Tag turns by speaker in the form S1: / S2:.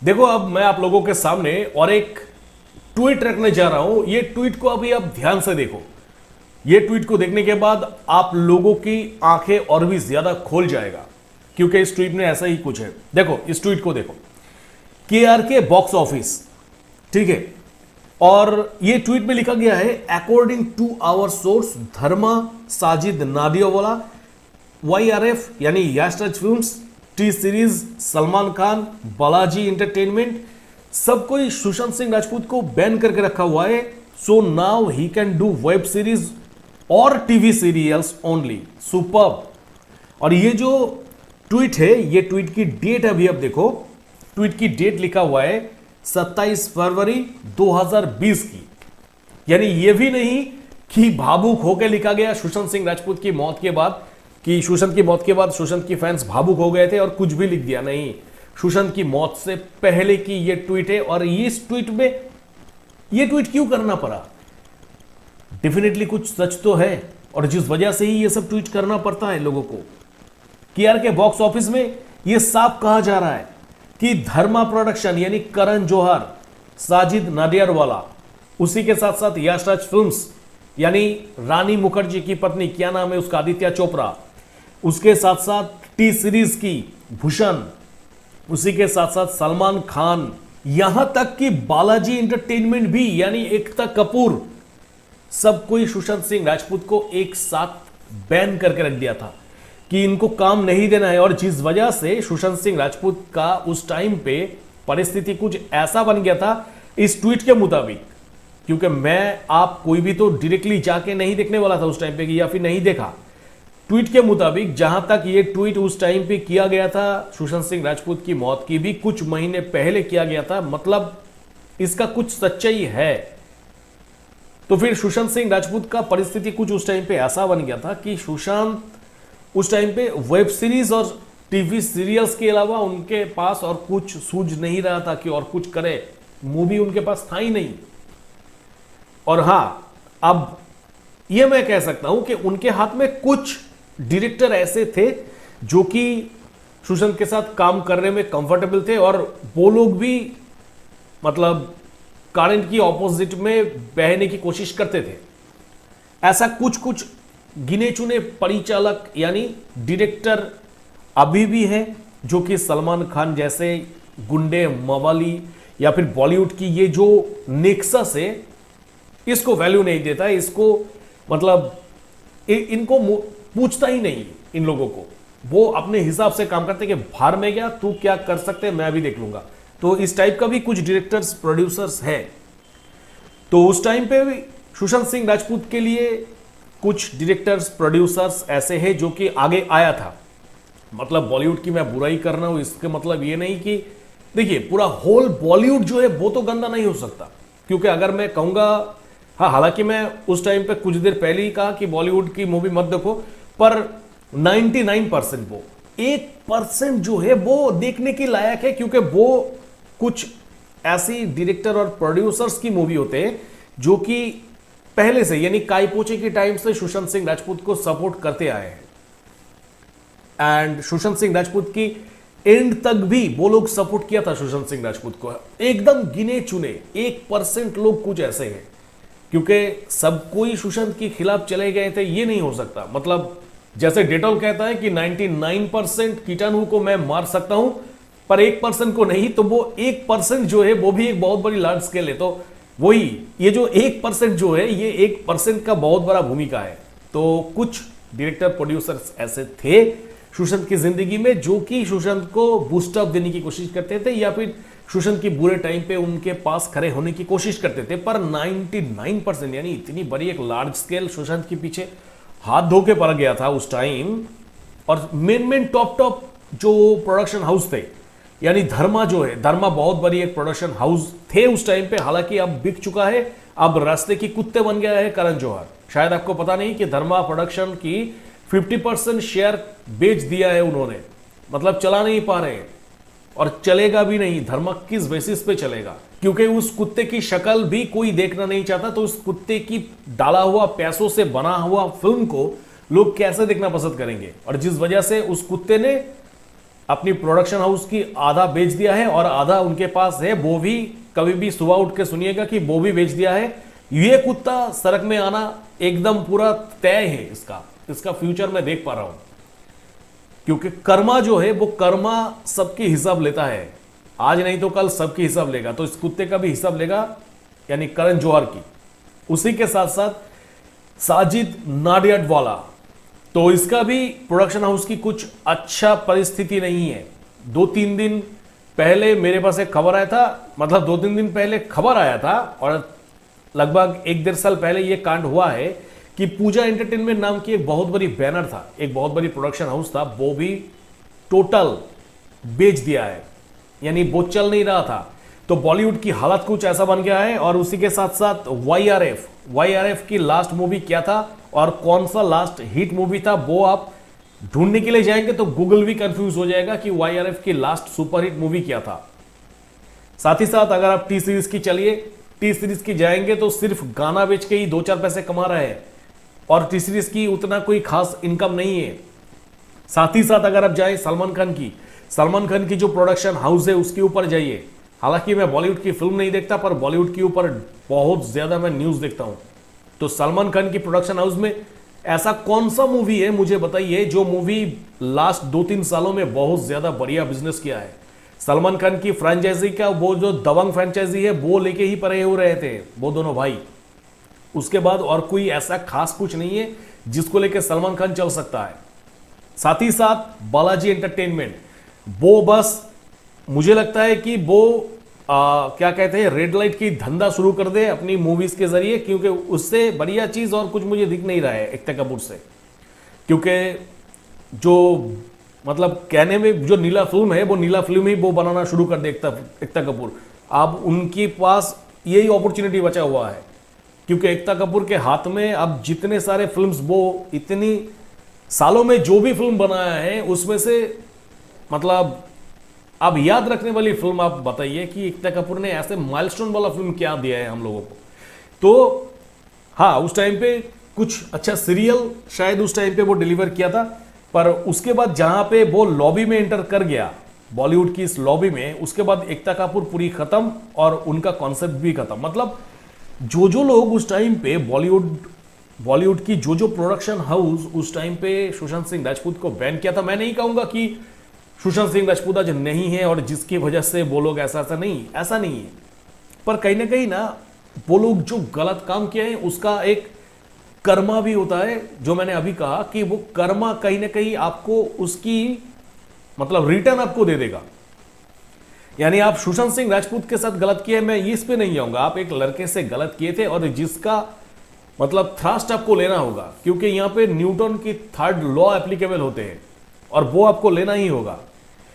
S1: देखो, अब मैं आप लोगों के सामने और एक ट्वीट रखने जा रहा हूं। ये ट्वीट को अभी आप ध्यान से देखो। ये ट्वीट को देखने के बाद आप लोगों की आंखें और भी ज्यादा खोल जाएगा, क्योंकि इस ट्वीट में ऐसा ही कुछ है। देखो, इस ट्वीट को देखो। के बॉक्स ऑफिस, ठीक है। और ये ट्वीट में लिखा गया है, according to our source Dharma, Sajid Nadiadwala, YRF यानी Yash Raj films, T series, Salman Khan, Balaji entertainment, सब कोई सुशांत सिंह राजपूत को बैन करके रखा हुआ है। So now he can do web series और टीवी सीरियल्स ओनली। सुपर्ब। और ये जो ट्वीट है, ये ट्वीट की डेट अभी आप देखो। ट्वीट की डेट लिखा हुआ है 27 फरवरी 2020 की। यानी ये भी नहीं कि भावुक होकर लिखा गया सुशांत सिंह राजपूत की मौत के बाद, कि सुशांत की मौत के बाद सुशांत की फैंस भावुक हो गए थे और कुछ भी लिख दिया। नहीं, सुशांत की मौत से पहले की ये ट्वीट है। और इस ट्वीट में ये ट्वीट क्यों करना पड़ा? डेफिनेटली कुछ सच तो है, और जिस वजह से ही ये सब ट्वीट करना पड़ता है लोगों को। के बॉक्स ऑफिस में ये साफ कहा जा रहा है कि धर्मा प्रोडक्शन यानी करण जौहर, साजिद नाडियाडवाला, उसी के साथ साथ यश राज फिल्म्स यानी रानी मुखर्जी की पत्नी, क्या नाम है उसका, आदित्य चोपड़ा, उसके साथ साथ टी सीरीज की भूषण, उसी के साथ साथ सलमान खान, यहां तक कि बालाजी इंटरटेनमेंट भी यानी एकता कपूर, सब कोई सुशांत सिंह राजपूत को एक साथ बैन करके रख दिया था कि इनको काम नहीं देना है। और जिस वजह से सुशांत सिंह राजपूत का उस टाइम पे परिस्थिति कुछ ऐसा बन गया था, इस ट्वीट के मुताबिक, क्योंकि मैं आप कोई भी तो डायरेक्टली जाके नहीं देखने वाला था उस टाइम पे, या फिर नहीं देखा। ट्वीट के मुताबिक जहां तक ये ट्वीट उस टाइम पे किया गया था, सुशांत सिंह राजपूत की मौत की भी कुछ महीने पहले किया गया था, मतलब इसका कुछ सच्चाई है। तो फिर सुशांत सिंह राजपूत का परिस्थिति कुछ उस टाइम पे ऐसा बन गया था कि सुशांत उस टाइम पे वेब सीरीज और टीवी सीरियल्स के अलावा उनके पास और कुछ सूझ नहीं रहा था कि और कुछ करे। मूवी उनके पास था ही नहीं। और हां, अब यह मैं कह सकता हूं कि उनके हाथ में कुछ डायरेक्टर ऐसे थे जो कि सुशांत के साथ काम करने में कंफर्टेबल थे, और वो लोग भी मतलब करंट की ऑपोजिट में बहने की कोशिश करते थे। ऐसा कुछ कुछ गिने चुने परिचालक यानी डायरेक्टर अभी भी हैं, जो कि सलमान खान जैसे गुंडे, मवाली या फिर बॉलीवुड की ये जो नेक्सस है, इसको वैल्यू नहीं देता है। इसको मतलब इनको पूछता ही नहीं इन लोगों को। वो अपने हिसाब से काम करते कि बाहर में गया, तू क्या कर सकते हैं मैं भी देख लूंगा। तो इस टाइप का भी कुछ डायरेक्टर्स, प्रोड्यूसर्स है। तो उस टाइम पे भी सुशांत सिंह राजपूत के लिए कुछ डायरेक्टर्स, प्रोड्यूसर्स ऐसे हैं जो कि आगे आया था। मतलब बॉलीवुड की मैं बुराई कर रहा हूं, इसके मतलब ये नहीं कि देखिए पूरा होल बॉलीवुड जो है वो तो गंदा नहीं हो सकता। क्योंकि अगर मैं कहूंगा, हाँ, हालांकि मैं उस टाइम पे कुछ देर पहले ही कहा कि बॉलीवुड की मूवी मत देखो, पर 99% वो 1% जो है वो देखने के लायक है, क्योंकि वो कुछ ऐसी डायरेक्टर और प्रोड्यूसर्स की मूवी होते हैं जो कि पहले से यानी काईपोचे के टाइम से सुशांत सिंह राजपूत को सपोर्ट करते आए हैं। एंड सुशांत सिंह राजपूत की एंड तक भी वो लोग सपोर्ट किया था सुशांत सिंह राजपूत को। एकदम गिने चुने 1% लोग कुछ ऐसे हैं, क्योंकि सब कोई सुशांत के खिलाफ चले गए थे, ये नहीं हो सकता। मतलब जैसे डेटॉल कहता है कि 99% कीटाणु को मैं मार सकता हूं, पर 1% को नहीं। तो वो 1% जो है वो भी एक बहुत बड़ी लार्ज स्केल है। तो वही ये जो 1% जो है, ये 1% का बहुत बड़ा भूमिका है। तो कुछ डायरेक्टर, प्रोड्यूसर्स ऐसे थे सुशांत की जिंदगी में जो कि सुशांत को बूस्टअप देने की कोशिश करते थे, या फिर सुशांत की बुरे टाइम पे उनके पास खड़े होने की कोशिश करते थे। पर 99% यानी इतनी बड़ी एक लार्ज स्केल सुशांत के पीछे हाथ धो के पड़ गया था उस टाइम। और मेन टॉप जो प्रोडक्शन हाउस थे, यानी धर्मा जो है, धर्मा बहुत बड़ी एक प्रोडक्शन हाउस थे उस टाइम पे। हालांकि अब बिक चुका है, अब रास्ते की कुत्ते बन गया है करण जौहर। शायद आपको पता नहीं कि धर्मा प्रोडक्शन की 50% शेयर बेच दिया है उन्होंने। मतलब चला नहीं पा रहे हैं, और चलेगा भी नहीं। धर्मा किस बेसिस पे चलेगा? क्योंकि उस कुत्ते की शक्ल भी कोई देखना नहीं चाहता। तो उस कुत्ते की डाला हुआ पैसों से बना हुआ फिल्म को लोग कैसे देखना पसंद करेंगे? और जिस वजह से उस कुत्ते ने अपनी प्रोडक्शन हाउस की आधा बेच दिया है और आधा उनके पास है, वो भी कभी भी सुबह उठ के सुनिएगा कि वो भी बेच दिया है। ये कुत्ता सड़क में आना एकदम पूरा तय है, इसका फ्यूचर मैं देख पा रहा हूं, क्योंकि कर्मा जो है वो कर्मा सबकी हिसाब लेता है, आज नहीं तो कल सबकी हिसाब लेगा। तो इस कुत्ते का भी हिसाब लेगा, यानी करण जौहर की। उसी के साथ साथ साजिद नाडियाडवाला, तो इसका भी प्रोडक्शन हाउस की कुछ अच्छा परिस्थिति नहीं है। 2-3 दिन पहले मेरे पास एक खबर आया था, मतलब 2-3 दिन पहले खबर आया था और लगभग 1-1.5 साल पहले यह कांड हुआ है कि पूजा एंटरटेनमेंट नाम की एक बहुत बड़ी बैनर था, एक बहुत बड़ी प्रोडक्शन हाउस था, वो भी टोटल बेच दिया है, यानी वो चल नहीं रहा था। तो बॉलीवुड की हालत कुछ ऐसा बन गया है। और उसी के साथ साथ वाईआरएफ की लास्ट मूवी क्या था और कौन सा लास्ट हिट मूवी था, वो आप ढूंढने के लिए जाएंगे तो गूगल भी कंफ्यूज हो जाएगा कि वाईआरएफ की लास्ट सुपरहिट मूवी क्या था। साथ ही साथ अगर आप टी सीरीज की जाएंगे तो सिर्फ गाना बेच के ही 2-4 पैसे कमा रहे हैं और टी सीरीज की उतना कोई खास इनकम नहीं है। साथ ही साथ अगर आप जाए सलमान खान की जो प्रोडक्शन हाउस है उसके ऊपर जाइए। हालांकि मैं बॉलीवुड की फिल्म नहीं देखता, पर बॉलीवुड के ऊपर बहुत ज्यादा मैं न्यूज देखता हूं। तो सलमान खान की प्रोडक्शन हाउस में ऐसा कौन सा मूवी है मुझे बताइए जो मूवी लास्ट 2-3 सालों में बहुत ज्यादा बढ़िया बिजनेस किया है। सलमान खान की फ्रेंचाइजी का वो जो दबंग फ्रेंचाइजी है वो लेके ही परे हो रहे थे वो दोनों भाई। उसके बाद और कोई ऐसा खास कुछ नहीं है जिसको लेके सलमान खान चल सकता है। साथ ही साथ बालाजी एंटरटेनमेंट, वो बस मुझे लगता है कि वो क्या कहते हैं, रेड लाइट की धंधा शुरू कर दे अपनी मूवीज के जरिए, क्योंकि उससे बढ़िया चीज और कुछ मुझे दिख नहीं रहा है एकता कपूर से। क्योंकि जो मतलब कहने में जो नीला फिल्म है वो नीला फिल्म ही वो बनाना शुरू कर दे एकता कपूर। अब उनके पास यही अपॉर्चुनिटी बचा हुआ है, क्योंकि एकता कपूर के हाथ में अब जितने सारे फिल्म्स, वो इतनी सालों में जो भी फिल्म बनाया है उसमें से मतलब अब याद रखने वाली फिल्म आप बताइए कि एकता कपूर ने ऐसे माइलस्टोन वाला फिल्म क्या दिया है हम लोगों को। तो हाँ, उस टाइम पे कुछ अच्छा सीरियल शायद उस टाइम पे वो डिलीवर किया था, पर उसके बाद जहां पे वो लॉबी में एंटर कर गया, बॉलीवुड की इस लॉबी में, उसके बाद एकता कपूर पूरी खत्म और उनका कॉन्सेप्ट भी खत्म। मतलब जो लोग उस टाइम पे बॉलीवुड की जो प्रोडक्शन हाउस उस टाइम पे सुशांत सिंह राजपूत को बैन किया था, मैं नहीं कहूंगा कि सुशांत सिंह राजपूत आज नहीं है और जिसकी वजह से वो लोग ऐसा नहीं है, पर कहीं ना कहीं ना वो लोग जो गलत काम किए हैं उसका एक कर्मा भी होता है। जो मैंने अभी कहा कि वो कर्मा कहीं ना कहीं आपको उसकी मतलब रिटर्न आपको दे देगा। यानी आप सुशांत सिंह राजपूत के साथ गलत किए, मैं इस पे नहीं जाऊंगा, आप एक लड़के से गलत किए थे और जिसका मतलब थ्रस्ट आपको लेना होगा, क्योंकि यहां पे न्यूटन की 3rd लॉ एप्लीकेबल होते हैं और वो आपको लेना ही होगा।